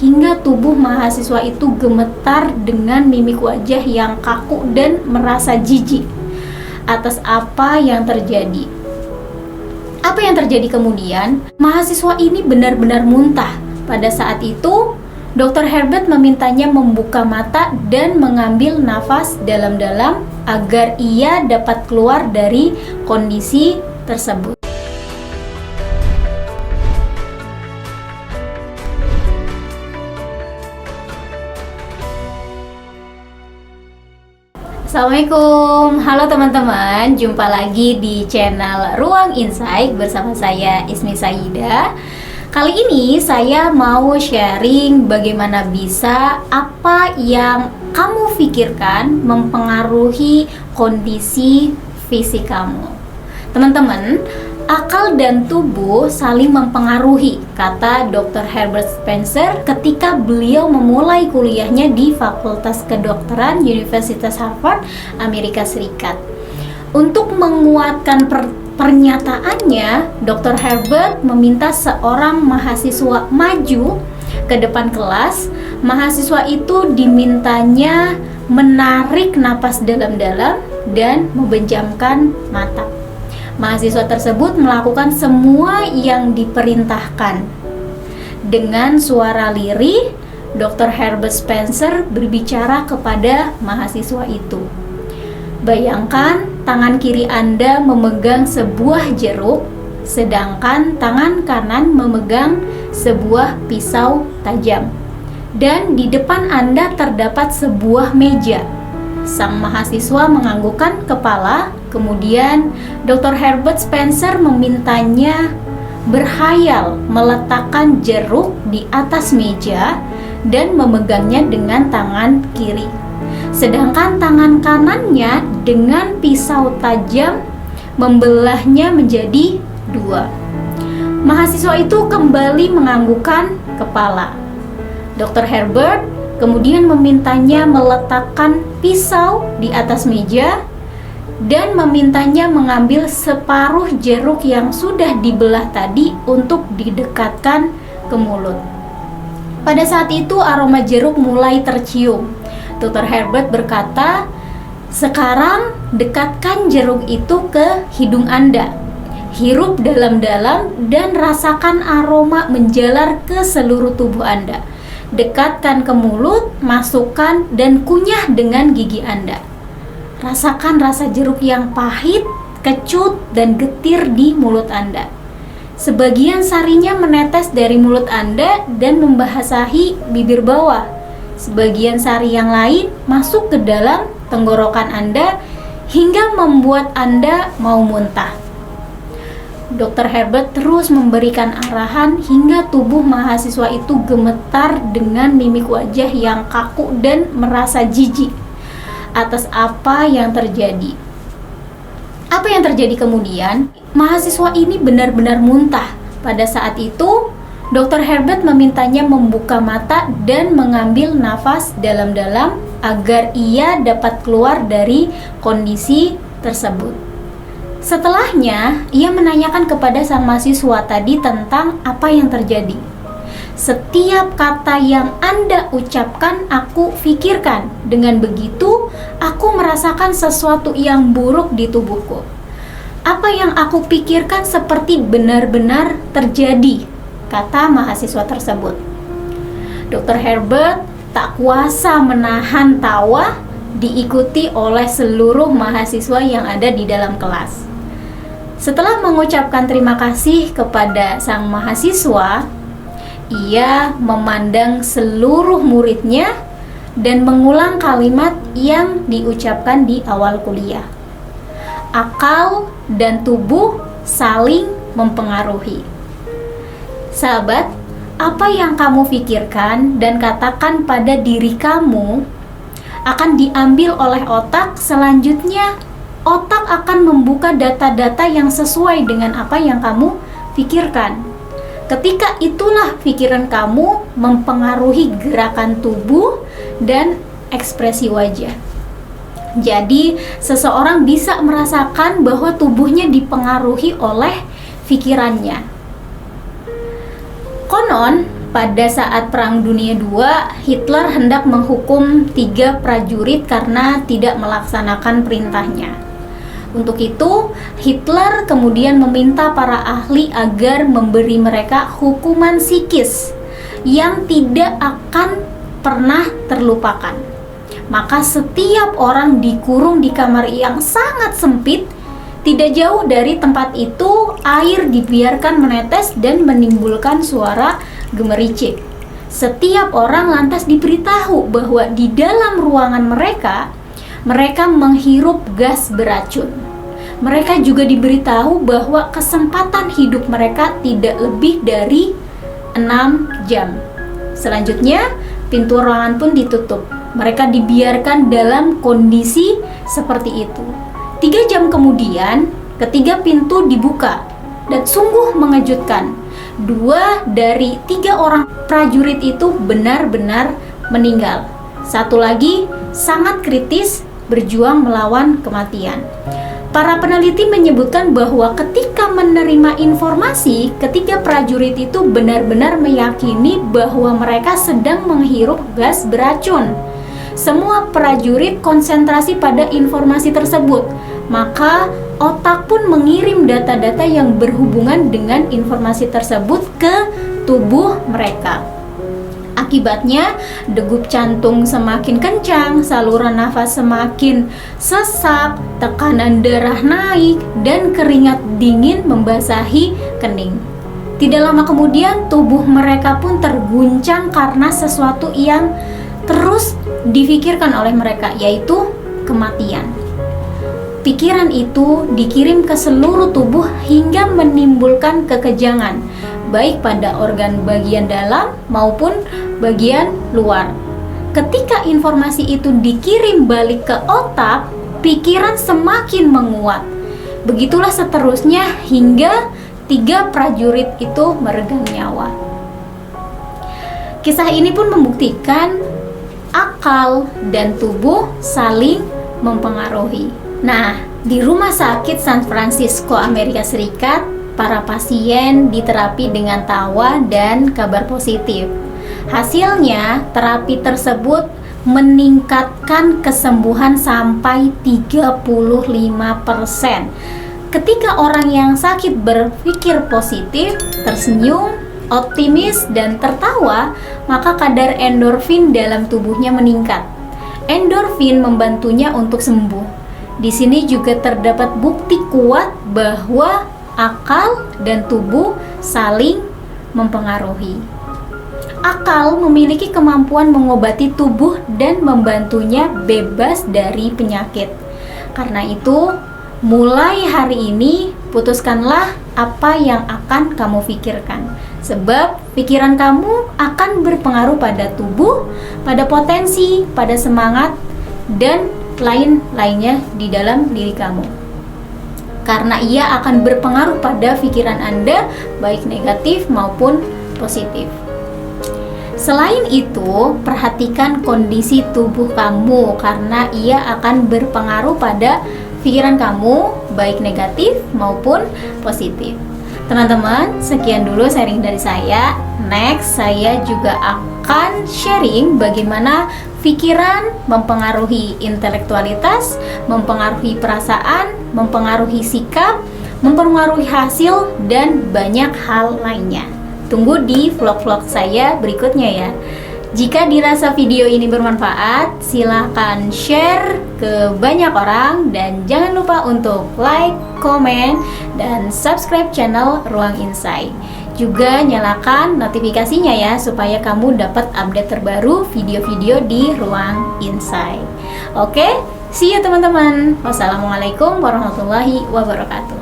hingga tubuh mahasiswa itu gemetar dengan mimik wajah yang kaku dan merasa jijik atas apa yang terjadi. Apa yang terjadi kemudian? Mahasiswa ini benar-benar muntah. Pada saat itu, Dr. Herbert memintanya membuka mata dan mengambil nafas dalam-dalam agar ia dapat keluar dari kondisi tersebut. Assalamualaikum, halo teman-teman, jumpa lagi di channel Ruang Insight bersama saya Ismi Saida. Kali ini saya mau sharing bagaimana bisa apa yang kamu pikirkan mempengaruhi kondisi fisik kamu. Teman-teman, akal dan tubuh saling mempengaruhi, kata Dr. Herbert Spencer ketika beliau memulai kuliahnya di Fakultas Kedokteran Universitas Harvard, Amerika Serikat. Untuk menguatkan pernyataannya, Dr. Herbert meminta seorang mahasiswa maju ke depan kelas. Mahasiswa itu dimintanya menarik napas dalam-dalam dan memejamkan mata. Mahasiswa tersebut melakukan semua yang diperintahkan. Dengan suara lirih, Dr. Herbert Spencer berbicara kepada mahasiswa itu. Bayangkan tangan kiri Anda memegang sebuah jeruk, sedangkan tangan kanan memegang sebuah pisau tajam. Dan di depan Anda terdapat sebuah meja. Sang mahasiswa menganggukkan kepala. Kemudian Dr. Herbert Spencer memintanya berkhayal meletakkan jeruk di atas meja dan memegangnya dengan tangan kiri. Sedangkan tangan kanannya dengan pisau tajam membelahnya menjadi dua. Mahasiswa itu kembali menganggukkan kepala. Dr. Herbert kemudian memintanya meletakkan pisau di atas meja dan memintanya mengambil separuh jeruk yang sudah dibelah tadi untuk didekatkan ke mulut. Pada saat itu aroma jeruk mulai tercium. Dr. Herbert berkata, "Sekarang dekatkan jeruk itu ke hidung Anda. Hirup dalam-dalam dan rasakan aroma menjalar ke seluruh tubuh Anda. Dekatkan ke mulut, masukkan dan kunyah dengan gigi Anda. Rasakan rasa jeruk yang pahit, kecut, dan getir di mulut Anda. Sebagian sarinya menetes dari mulut Anda dan membasahi bibir bawah. Sebagian sari yang lain masuk ke dalam tenggorokan Anda hingga membuat Anda mau muntah." Dr. Herbert terus memberikan arahan hingga tubuh mahasiswa itu gemetar dengan mimik wajah yang kaku dan merasa jijik atas apa yang terjadi. Apa yang terjadi kemudian? Mahasiswa ini benar-benar muntah. Pada saat itu, Dr. Herbert memintanya membuka mata dan mengambil nafas dalam-dalam agar ia dapat keluar dari kondisi tersebut. Setelahnya, ia menanyakan kepada sang mahasiswa tadi tentang apa yang terjadi. "Setiap kata yang Anda ucapkan, aku pikirkan. Dengan begitu, aku merasakan sesuatu yang buruk di tubuhku. Apa yang aku pikirkan seperti benar-benar terjadi," kata mahasiswa tersebut. Dr. Herbert tak kuasa menahan tawa, diikuti oleh seluruh mahasiswa yang ada di dalam kelas. Setelah mengucapkan terima kasih kepada sang mahasiswa, ia memandang seluruh muridnya dan mengulang kalimat yang diucapkan di awal kuliah. Akal dan tubuh saling mempengaruhi. Sahabat, apa yang kamu pikirkan dan katakan pada diri kamu akan diambil oleh otak. Selanjutnya, otak akan membuka data-data yang sesuai dengan apa yang kamu pikirkan. Ketika itulah pikiran kamu mempengaruhi gerakan tubuh dan ekspresi wajah. Jadi, seseorang bisa merasakan bahwa tubuhnya dipengaruhi oleh pikirannya. Konon, pada saat Perang Dunia II, Hitler hendak menghukum 3 prajurit karena tidak melaksanakan perintahnya. Untuk itu, Hitler kemudian meminta para ahli agar memberi mereka hukuman psikis yang tidak akan pernah terlupakan. Maka setiap orang dikurung di kamar yang sangat sempit. Tidak jauh dari tempat itu, air dibiarkan menetes dan menimbulkan suara gemericik. Setiap orang lantas diberitahu bahwa di dalam ruangan mereka menghirup gas beracun. Mereka juga diberitahu bahwa kesempatan hidup mereka tidak lebih dari 6 jam. Selanjutnya, pintu ruangan pun ditutup. Mereka dibiarkan dalam kondisi seperti itu. 3 jam kemudian, ketiga pintu dibuka dan sungguh mengejutkan. 2 dari 3 orang prajurit itu benar-benar meninggal. 1 lagi sangat kritis berjuang melawan kematian. Para peneliti menyebutkan bahwa ketika menerima informasi, ketiga prajurit itu benar-benar meyakini bahwa mereka sedang menghirup gas beracun. Semua prajurit konsentrasi pada informasi tersebut, maka otak pun mengirim data-data yang berhubungan dengan informasi tersebut ke tubuh mereka. Akibatnya, degup jantung semakin kencang, saluran nafas semakin sesak, tekanan darah naik, dan keringat dingin membasahi kening. Tidak lama kemudian, tubuh mereka pun terguncang karena sesuatu yang terus difikirkan oleh mereka, yaitu kematian. Pikiran itu dikirim ke seluruh tubuh hingga menimbulkan kekejangan, baik pada organ bagian dalam maupun bagian luar. Ketika informasi itu dikirim balik ke otak, pikiran semakin menguat. Begitulah seterusnya hingga 3 prajurit itu meregang nyawa. Kisah ini pun membuktikan akal dan tubuh saling mempengaruhi. Nah, di Rumah Sakit San Francisco, Amerika Serikat, para pasien diterapi dengan tawa dan kabar positif. Hasilnya, terapi tersebut meningkatkan kesembuhan sampai 35%. Ketika orang yang sakit berpikir positif, tersenyum, optimis, dan tertawa, maka kadar endorfin dalam tubuhnya meningkat. Endorfin membantunya untuk sembuh. Di sini juga terdapat bukti kuat bahwa akal dan tubuh saling mempengaruhi. Akal memiliki kemampuan mengobati tubuh dan membantunya bebas dari penyakit. Karena itu, mulai hari ini putuskanlah apa yang akan kamu pikirkan. Sebab pikiran kamu akan berpengaruh pada tubuh, pada potensi, pada semangat, dan lain-lainnya di dalam diri kamu. Karena ia akan berpengaruh pada pikiran Anda, baik negatif maupun positif. Selain itu, perhatikan kondisi tubuh kamu karena ia akan berpengaruh pada pikiran kamu, baik negatif maupun positif. Teman-teman, sekian dulu sharing dari saya. Next, saya juga akan sharing bagaimana pikiran mempengaruhi intelektualitas, mempengaruhi perasaan, mempengaruhi sikap, mempengaruhi hasil, dan banyak hal lainnya. Tunggu di vlog-vlog saya berikutnya ya. Jika dirasa video ini bermanfaat, silahkan share ke banyak orang dan jangan lupa untuk like, komen, dan subscribe channel Ruang Insight. Juga nyalakan notifikasinya ya supaya kamu dapat update terbaru video-video di Ruang Insight. Oke, see you teman-teman. Wassalamualaikum warahmatullahi wabarakatuh.